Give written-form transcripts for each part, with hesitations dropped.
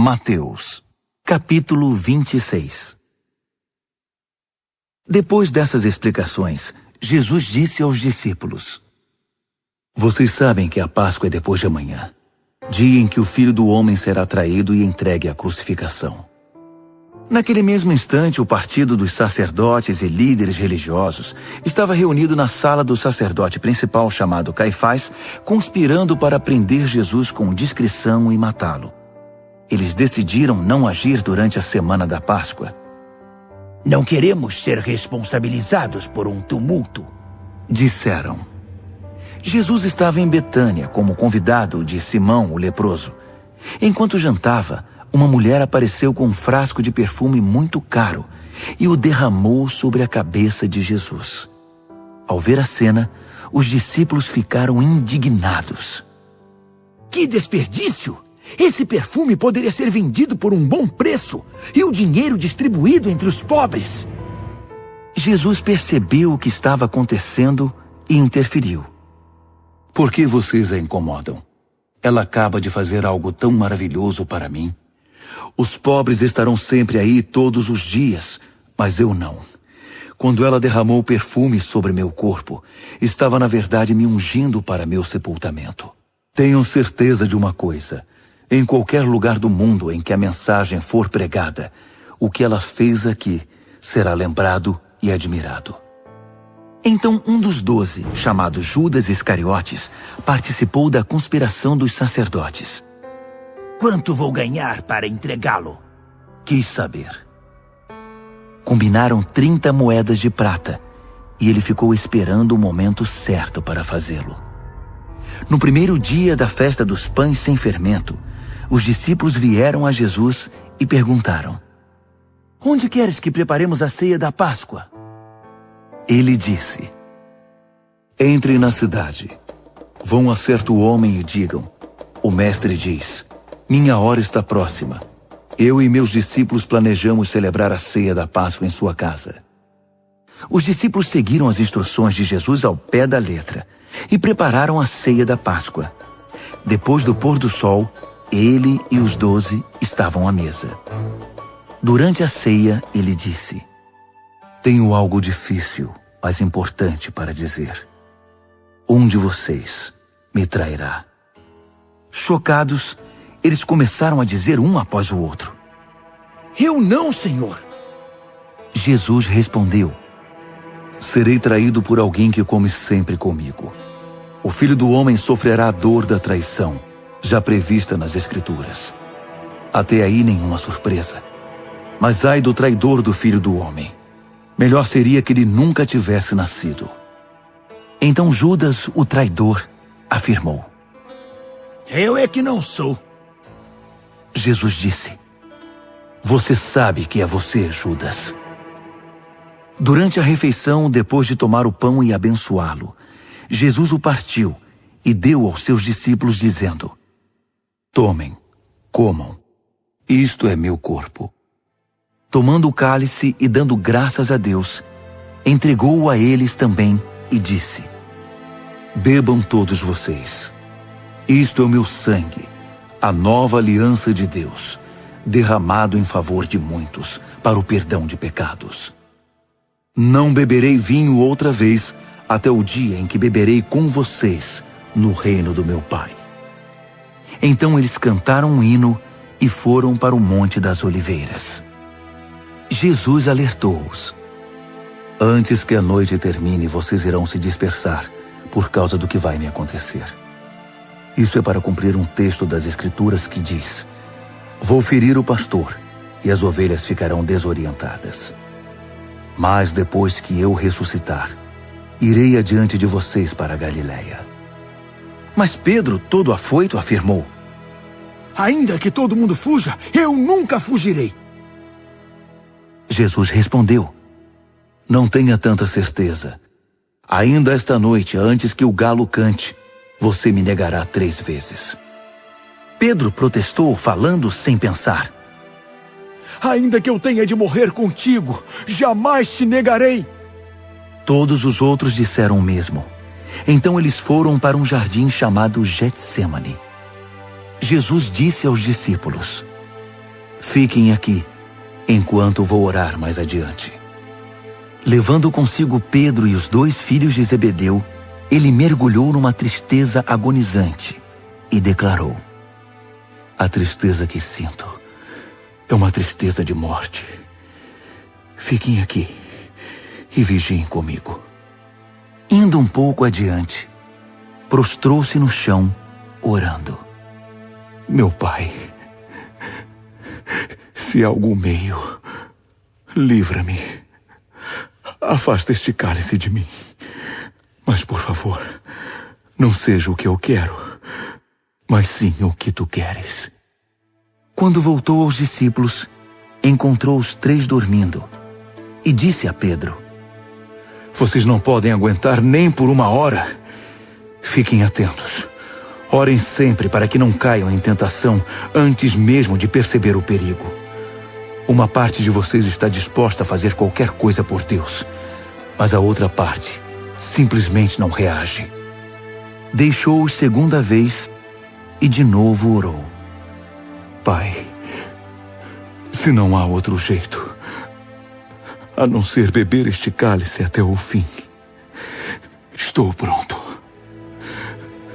Mateus, capítulo 26. Depois dessas explicações, Jesus disse aos discípulos: Vocês sabem que a Páscoa é depois de amanhã, dia em que o Filho do Homem será traído e entregue à crucificação. Naquele mesmo instante, o partido dos sacerdotes e líderes religiosos estava reunido na sala do sacerdote principal, chamado Caifás, conspirando para prender Jesus com discrição e matá-lo. Eles decidiram não agir durante a semana da Páscoa. Não queremos ser responsabilizados por um tumulto, disseram. Jesus estava em Betânia como convidado de Simão, o leproso. Enquanto jantava, uma mulher apareceu com um frasco de perfume muito caro e o derramou sobre a cabeça de Jesus. Ao ver a cena, os discípulos ficaram indignados. Que desperdício! Esse perfume poderia ser vendido por um bom preço e o dinheiro distribuído entre os pobres. Jesus percebeu o que estava acontecendo e interferiu. Por que vocês a incomodam? Ela acaba de fazer algo tão maravilhoso para mim. Os pobres estarão sempre aí todos os dias, mas eu não. Quando ela derramou perfume sobre meu corpo, estava na verdade me ungindo para meu sepultamento. Tenham certeza de uma coisa: em qualquer lugar do mundo em que a mensagem for pregada, o que ela fez aqui será lembrado e admirado. Então um dos 12, chamado Judas Iscariotes, participou da conspiração dos sacerdotes. Quanto vou ganhar para entregá-lo? Quis saber. Combinaram 30 moedas de prata e ele ficou esperando o momento certo para fazê-lo. No primeiro dia da festa dos pães sem fermento, os discípulos vieram a Jesus e perguntaram: Onde queres que preparemos a ceia da Páscoa? Ele disse: Entrem na cidade. Vão a certo homem e digam: O mestre diz: Minha hora está próxima. Eu e meus discípulos planejamos celebrar a ceia da Páscoa em sua casa. Os discípulos seguiram as instruções de Jesus ao pé da letra e prepararam a ceia da Páscoa. Depois do pôr do sol, ele e os 12 estavam à mesa. Durante a ceia, ele disse: Tenho algo difícil, mas importante para dizer. Um de vocês me trairá. Chocados, eles começaram a dizer um após o outro: Eu não, Senhor. Jesus respondeu: Serei traído por alguém que come sempre comigo. O Filho do Homem sofrerá a dor da traição, já prevista nas Escrituras. Até aí nenhuma surpresa. Mas ai do traidor do Filho do Homem. Melhor seria que ele nunca tivesse nascido. Então Judas, o traidor, afirmou: Eu é que não sou. Jesus disse: Você sabe que é você, Judas. Durante a refeição, depois de tomar o pão e abençoá-lo, Jesus o partiu e deu aos seus discípulos, dizendo: Tomem, comam, isto é meu corpo. Tomando o cálice e dando graças a Deus, entregou-o a eles também e disse: Bebam todos vocês. Isto é o meu sangue, a nova aliança de Deus, derramado em favor de muitos para o perdão de pecados. Não beberei vinho outra vez até o dia em que beberei com vocês no reino do meu Pai. Então eles cantaram um hino e foram para o Monte das Oliveiras. Jesus alertou-os: Antes que a noite termine, vocês irão se dispersar por causa do que vai me acontecer. Isso é para cumprir um texto das Escrituras que diz: Vou ferir o pastor e as ovelhas ficarão desorientadas. Mas depois que eu ressuscitar, irei adiante de vocês para a Galiléia. Mas Pedro, todo afoito, afirmou: Ainda que todo mundo fuja, eu nunca fugirei. Jesus respondeu: Não tenha tanta certeza. Ainda esta noite, antes que o galo cante, você me negará 3 vezes. Pedro protestou, falando sem pensar: Ainda que eu tenha de morrer contigo, jamais te negarei. Todos os outros disseram o mesmo. Então eles foram para um jardim chamado Getsêmani. Jesus disse aos discípulos: Fiquem aqui, enquanto vou orar mais adiante. Levando consigo Pedro e os 2 filhos de Zebedeu, ele mergulhou numa tristeza agonizante e declarou: a tristeza que sinto é uma tristeza de morte. Fiquem aqui e vigiem comigo. Indo um pouco adiante, prostrou-se no chão, orando: meu Pai, se há algum meio, livra-me. Afasta este cálice de mim. Mas, por favor, não seja o que eu quero, mas sim o que tu queres. Quando voltou aos discípulos, encontrou os 3 dormindo e disse a Pedro: vocês não podem aguentar nem por 1 hora. Fiquem atentos. Orem sempre para que não caiam em tentação antes mesmo de perceber o perigo. Uma parte de vocês está disposta a fazer qualquer coisa por Deus, mas a outra parte simplesmente não reage. Deixou-os 2ª vez e de novo orou: Pai, se não há outro jeito a não ser beber este cálice até o fim, estou pronto.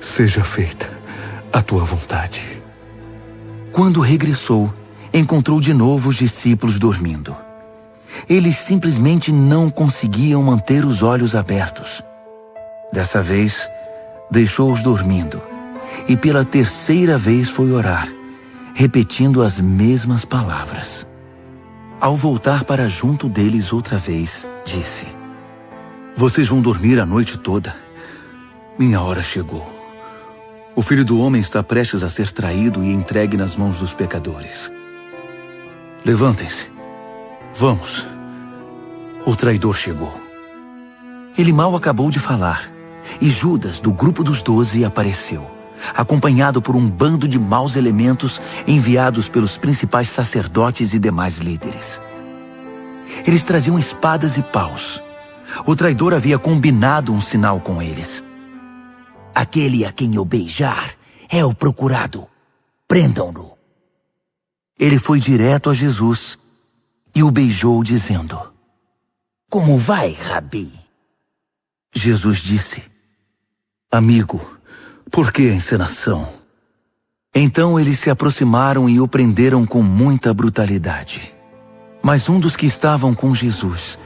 Seja feita a tua vontade. Quando regressou, encontrou de novo os discípulos dormindo. Eles simplesmente não conseguiam manter os olhos abertos. Dessa vez, deixou-os dormindo e pela 3ª vez foi orar, repetindo as mesmas palavras. Ao voltar para junto deles outra vez, disse: vocês vão dormir a noite toda? Minha hora chegou. O Filho do Homem está prestes a ser traído e entregue nas mãos dos pecadores. Levantem-se. Vamos. O traidor chegou. Ele mal acabou de falar, e Judas, do grupo dos 12, apareceu, acompanhado por um bando de maus elementos enviados pelos principais sacerdotes e demais líderes. Eles traziam espadas e paus. O traidor havia combinado um sinal com eles. Aquele a quem eu beijar é o procurado. Prendam-no. Ele foi direto a Jesus e o beijou, dizendo: como vai, Rabi? Jesus disse: amigo, por que a encenação? Então eles se aproximaram e o prenderam com muita brutalidade. Mas um dos que estavam com Jesus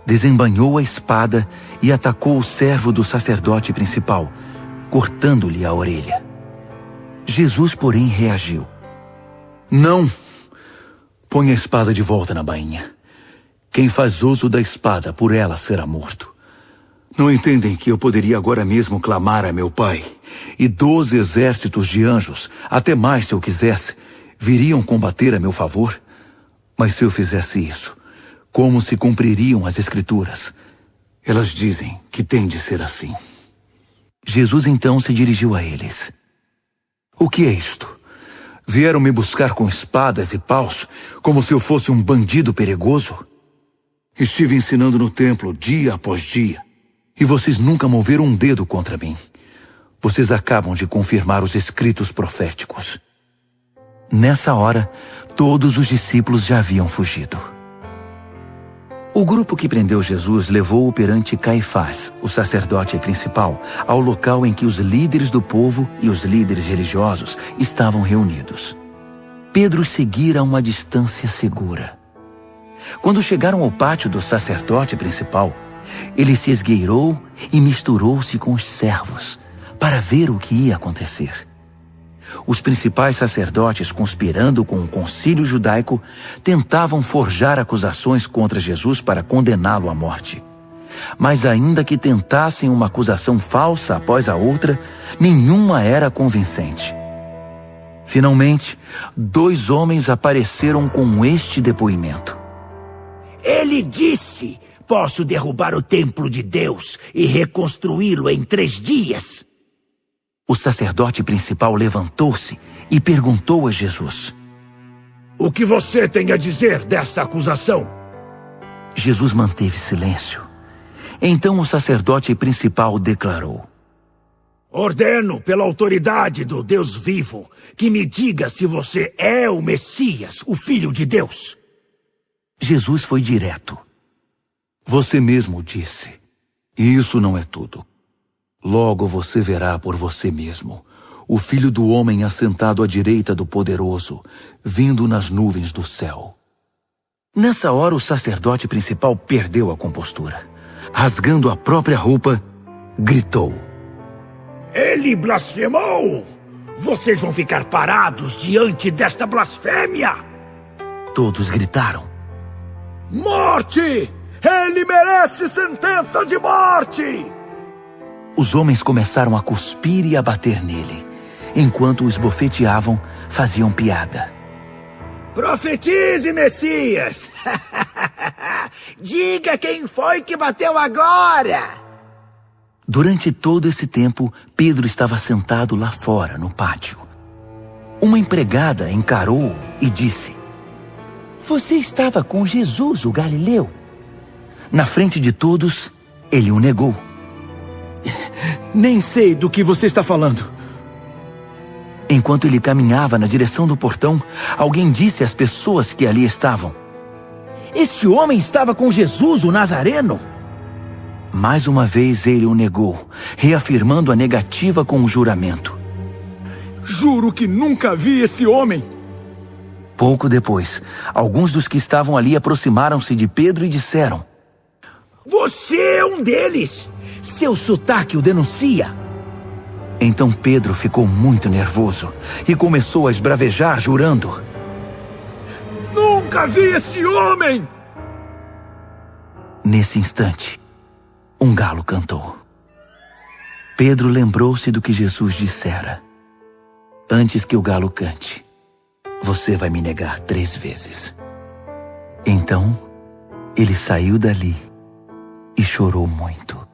desembainhou a espada e atacou o servo do sacerdote principal, cortando-lhe a orelha. Jesus, porém, reagiu: não! Põe a espada de volta na bainha. Quem faz uso da espada, por ela será morto. Não entendem que eu poderia agora mesmo clamar a meu Pai, e 12 exércitos de anjos, até mais se eu quisesse, viriam combater a meu favor? Mas se eu fizesse isso, como se cumpririam as Escrituras? Elas dizem que tem de ser assim. Jesus então se dirigiu a eles: o que é isto? Vieram me buscar com espadas e paus, como se eu fosse um bandido perigoso? Estive ensinando no templo dia após dia, e vocês nunca moveram um dedo contra mim. Vocês acabam de confirmar os escritos proféticos. Nessa hora, todos os discípulos já haviam fugido. O grupo que prendeu Jesus levou-o perante Caifás, o sacerdote principal, ao local em que os líderes do povo e os líderes religiosos estavam reunidos. Pedro seguira a uma distância segura. Quando chegaram ao pátio do sacerdote principal, ele se esgueirou e misturou-se com os servos para ver o que ia acontecer. Os principais sacerdotes, conspirando com o concílio judaico, tentavam forjar acusações contra Jesus para condená-lo à morte. Mas ainda que tentassem uma acusação falsa após a outra, nenhuma era convincente. Finalmente, 2 homens apareceram com este depoimento: Ele disse: posso derrubar o templo de Deus e reconstruí-lo em 3 dias. O sacerdote principal levantou-se e perguntou a Jesus: o que você tem a dizer dessa acusação? Jesus manteve silêncio. Então o sacerdote principal declarou: Ordeno, pela autoridade do Deus vivo, que me diga se você é o Messias, o Filho de Deus. Jesus foi direto. Você mesmo disse. E isso não é tudo. Logo você verá por você mesmo o Filho do Homem assentado à direita do Poderoso, vindo nas nuvens do céu. Nessa hora o sacerdote principal perdeu a compostura. Rasgando a própria roupa, gritou: Ele blasfemou! Vocês vão ficar parados diante desta blasfêmia! Todos gritaram: Morte! Ele merece sentença de morte! Os homens começaram a cuspir e a bater nele. Enquanto o esbofeteavam, faziam piada. Profetize, Messias! Diga quem foi que bateu agora! Durante todo esse tempo, Pedro estava sentado lá fora, no pátio. Uma empregada encarou-o e disse: Você estava com Jesus, o Galileu. Na frente de todos, ele o negou. Nem sei do que você está falando. Enquanto ele caminhava na direção do portão, alguém disse às pessoas que ali estavam: Este homem estava com Jesus, o Nazareno. Mais uma vez ele o negou, reafirmando a negativa com o juramento. Juro que nunca vi esse homem. Pouco depois, alguns dos que estavam ali aproximaram-se de Pedro e disseram: Você é um deles! Seu sotaque o denuncia. Então Pedro ficou muito nervoso e começou a esbravejar, jurando: Nunca vi esse homem! Nesse instante, um galo cantou. Pedro lembrou-se do que Jesus dissera: Antes que o galo cante, você vai me negar 3 vezes. Então, ele saiu dali e chorou muito.